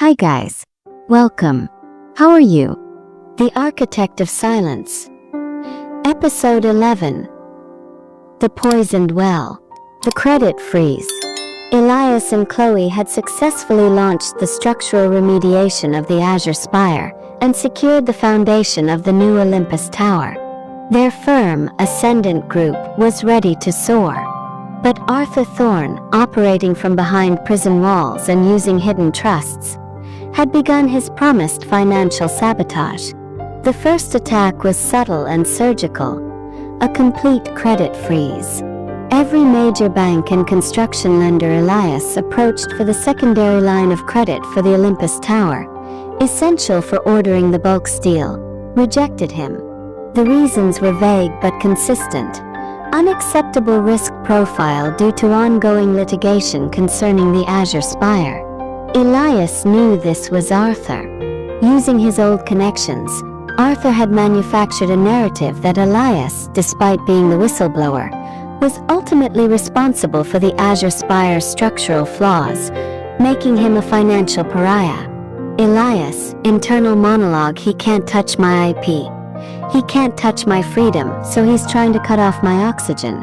Hi guys. Welcome. How are you? The Architect of Silence. Episode 11. The Poisoned Well. The Credit Freeze. Elias and Chloe had successfully launched the structural remediation of the Azure Spire and secured the foundation of the new Olympus Tower. Their firm, Ascendant Group, was ready to soar. But Arthur Thorne, operating from behind prison walls and using hidden trusts, had begun his promised financial sabotage. The first attack was subtle and surgical, a complete credit freeze. Every major bank and construction lender Elias approached for the secondary line of credit for the Olympus Tower, essential for ordering the bulk steel, rejected him. The reasons were vague but consistent. Unacceptable risk profile due to ongoing litigation concerning the Azure Spire. Elias knew this was Arthur. Using his old connections, Arthur had manufactured a narrative that Elias, despite being the whistleblower, was ultimately responsible for the Azure Spire's structural flaws, making him a financial pariah. Elias, internal monologue: he can't touch my IP. He can't touch my freedom, so he's trying to cut off my oxygen.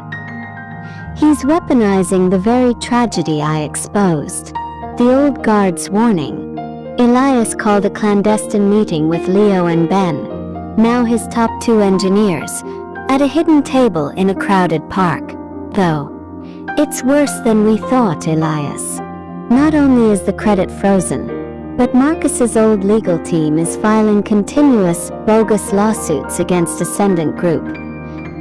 He's weaponizing the very tragedy I exposed. The old guard's warning. Elias called a clandestine meeting with Leo and Ben, now his top two engineers, at a hidden table in a crowded park. Though, it's worse than we thought, Elias. Not only is the credit frozen, but Marcus's old legal team is filing continuous, bogus lawsuits against Ascendant Group.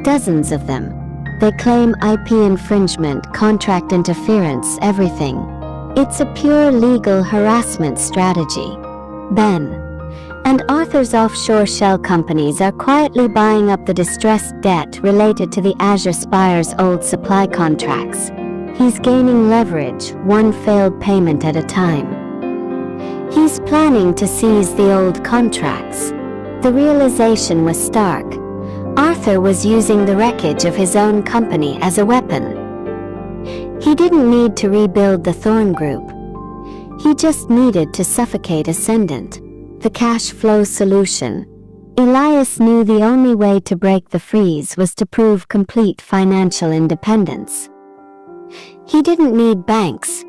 Dozens of them. They claim IP infringement, contract interference, everything. It's a pure legal harassment strategy. Ben and Arthur's offshore shell companies are quietly buying up the distressed debt related to the Azure Spire's old supply contracts. He's gaining leverage, one failed payment at a time. He's planning to seize the old contracts. The realization was stark. Arthur was using the wreckage of his own company as a weapon. He didn't need to rebuild the Thorne Group. He just needed to suffocate Ascendant, the cash flow solution. Elias knew the only way to break the freeze was to prove complete financial independence. He didn't need banks.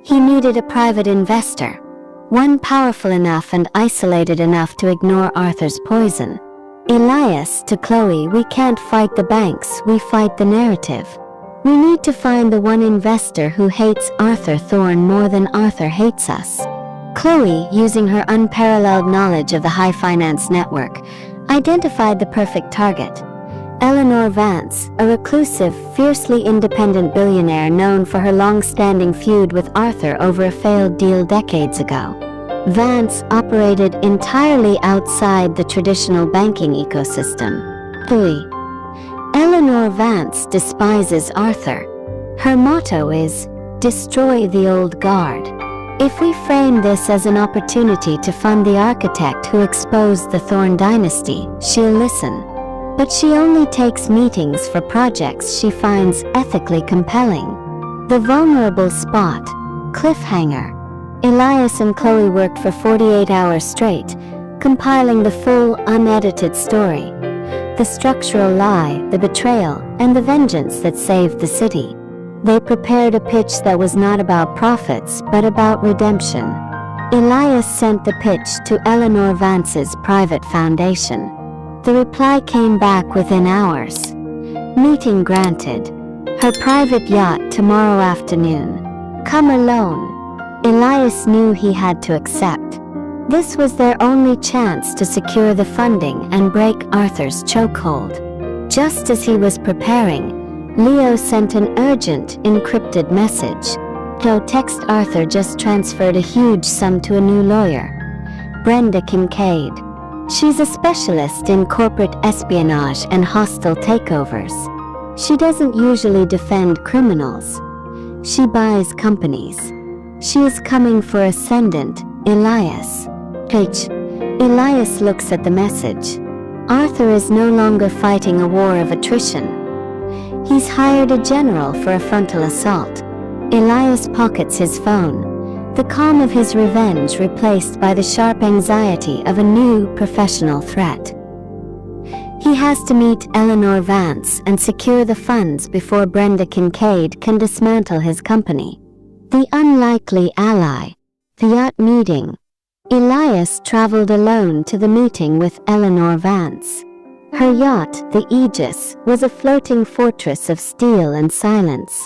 He needed a private investor. One powerful enough and isolated enough to ignore Arthur's poison. Elias to Chloe: we can't fight the banks, we fight the narrative. We need to find the one investor who hates Arthur Thorne more than Arthur hates us. Chloe, using her unparalleled knowledge of the high finance network, identified the perfect target. Eleanor Vance, a reclusive, fiercely independent billionaire known for her long-standing feud with Arthur over a failed deal decades ago. Vance operated entirely outside the traditional banking ecosystem. Eleanor Vance despises Arthur. Her motto is, "Destroy the old guard." If we frame this as an opportunity to fund the architect who exposed the Thorne dynasty, she'll listen. But she only takes meetings for projects she finds ethically compelling. The vulnerable spot. Cliffhanger. Elias and Chloe worked for 48 hours straight, compiling the full, unedited story. The structural lie, the betrayal, and the vengeance that saved the city. They prepared a pitch that was not about profits, but about redemption. Elias sent the pitch to Eleanor Vance's private foundation. The reply came back within hours. Meeting granted. Her private yacht tomorrow afternoon. Come alone. Elias knew he had to accept. This was their only chance to secure the funding and break Arthur's chokehold. Just as he was preparing, Leo sent an urgent, encrypted message. Text: Arthur just transferred a huge sum to a new lawyer, Brenda Kincaid. She's a specialist in corporate espionage and hostile takeovers. She doesn't usually defend criminals. She buys companies. She is coming for Ascendant, Elias. Elias looks at the message. Arthur is no longer fighting a war of attrition. He's hired a general for a frontal assault. Elias pockets his phone. the calm of his revenge replaced by the sharp anxiety of a new professional threat. He has to meet Eleanor Vance and secure the funds before Brenda Kincaid can dismantle his company. The unlikely ally. The yacht meeting. Elias traveled alone to the meeting with Eleanor Vance. Her yacht, the Aegis, was a floating fortress of steel and silence.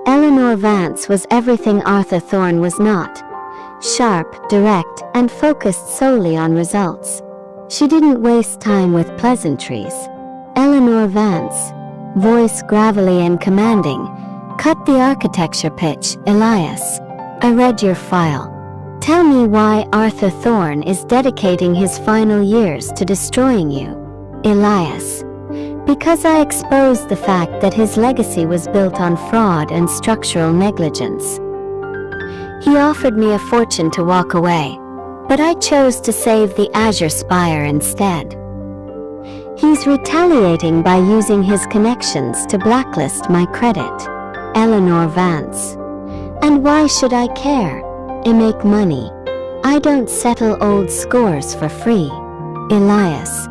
Eleanor Vance was everything Arthur Thorne was not. Sharp, direct, and focused solely on results. She didn't waste time with pleasantries. Eleanor Vance, voice gravelly and commanding, cut the architecture pitch. Elias, I read your file. Tell me why Arthur Thorne is dedicating his final years to destroying you. Elias, because I exposed the fact that his legacy was built on fraud and structural negligence. He offered me a fortune to walk away, but I chose to save the Azure Spire instead. He's retaliating by using his connections to blacklist my credit. Eleanor Vance. And why should I care? I make money. I don't settle old scores for free. Elias,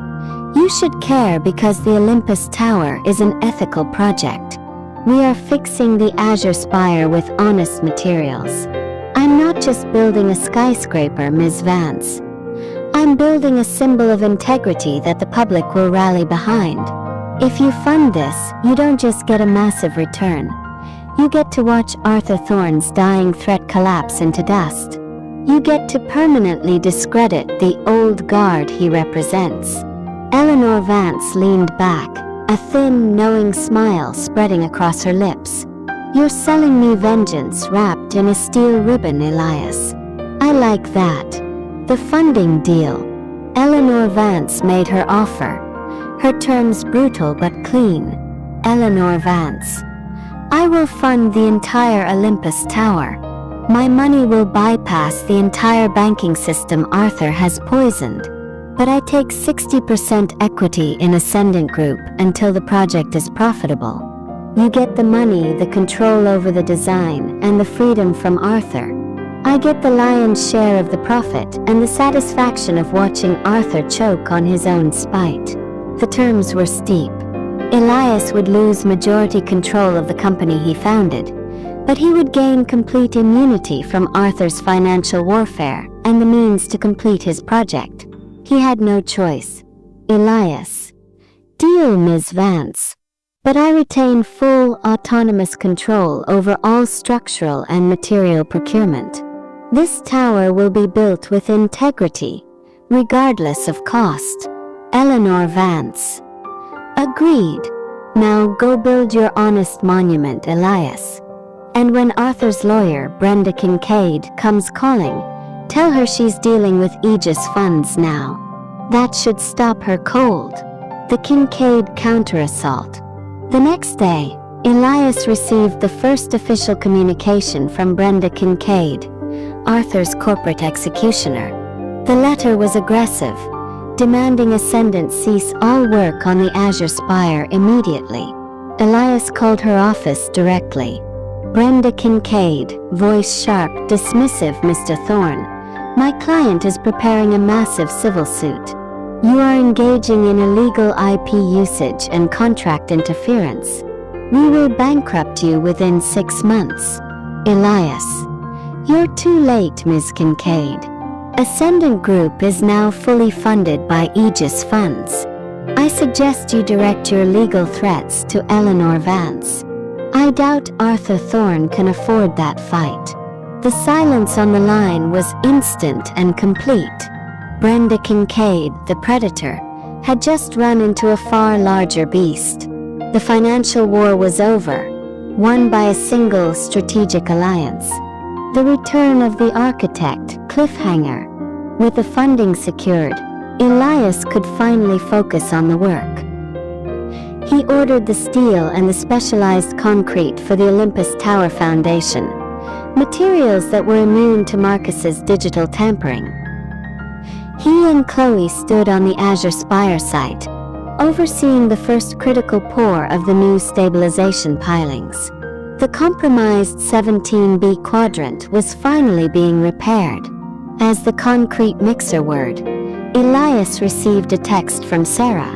you should care because the Olympus Tower is an ethical project. We are fixing the Azure Spire with honest materials. I'm not just building a skyscraper, Ms. Vance. I'm building a symbol of integrity that the public will rally behind. If you fund this, you don't just get a massive return. You get to watch Arthur Thorne's dying threat collapse into dust. You get to permanently discredit the old guard he represents. Eleanor Vance leaned back, a thin, knowing smile spreading across her lips. You're selling me vengeance wrapped in a steel ribbon, Elias. I like that. The funding deal. Eleanor Vance made her offer. Her terms brutal but clean. Eleanor Vance. I will fund the entire Olympus Tower. My money will bypass the entire banking system Arthur has poisoned. But I take 60% equity in Ascendant Group until the project is profitable. You get the money, the control over the design, and the freedom from Arthur. I get the lion's share of the profit and the satisfaction of watching Arthur choke on his own spite. The terms were steep. Elias would lose majority control of the company he founded, but he would gain complete immunity from Arthur's financial warfare and the means to complete his project. He had no choice. Elias. Deal, Ms. Vance. But I retain full autonomous control over all structural and material procurement. This tower will be built with integrity, regardless of cost. Eleanor Vance. Agreed. Now go build your honest monument, Elias. And when Arthur's lawyer, Brenda Kincaid, comes calling, tell her she's dealing with Aegis funds now. That should stop her cold. The Kincaid counter-assault. The next day, Elias received the first official communication from Brenda Kincaid, Arthur's corporate executioner. The letter was aggressive, demanding Ascendant cease all work on the Azure Spire immediately. Elias called her office directly. Brenda Kincaid, voice sharp, dismissive. Mr. Thorne, my client is preparing a massive civil suit. You are engaging in illegal IP usage and contract interference. We will bankrupt you within 6 months. Elias. You're too late, Ms. Kincaid. Ascendant Group is now fully funded by Aegis funds. I suggest you direct your legal threats to Eleanor Vance. I doubt Arthur Thorne can afford that fight. The silence on the line was instant and complete. Brenda Kincaid, the predator, had just run into a far larger beast. The financial war was over, won by a single strategic alliance. The return of the architect, cliffhanger. With the funding secured, Elias could finally focus on the work. He ordered the steel and the specialized concrete for the Olympus Tower foundation, materials that were immune to Marcus's digital tampering. He and Chloe stood on the Azure Spire site, overseeing the first critical pour of the new stabilization pilings. The compromised 17B quadrant was finally being repaired. As the concrete mixer word, Elias received a text from Sarah.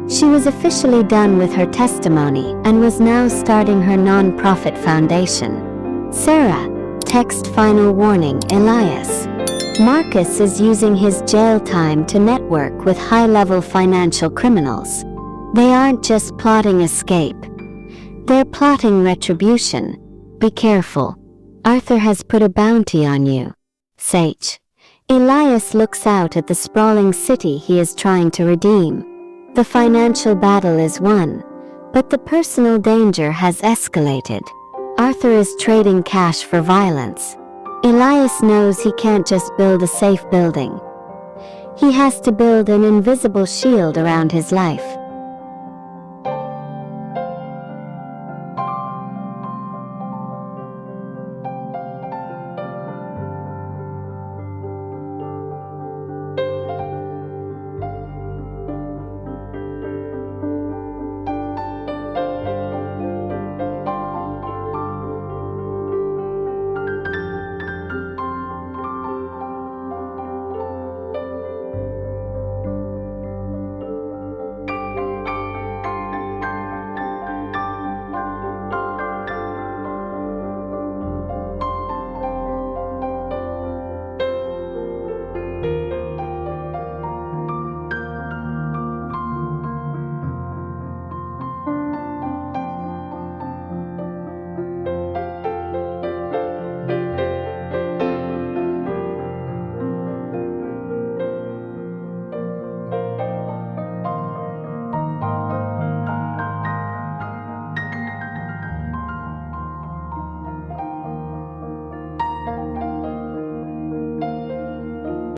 She was officially done with her testimony and was now starting her non-profit foundation. Sarah, text final warning Elias. Marcus is using his jail time to network with high-level financial criminals. They aren't just plotting escape. They're plotting retribution. Be careful. Arthur has put a bounty on you. Sage. Elias looks out at the sprawling city he is trying to redeem. The financial battle is won, but the personal danger has escalated. Arthur is trading cash for violence. Elias knows he can't just build a safe building. He has to build an invisible shield around his life.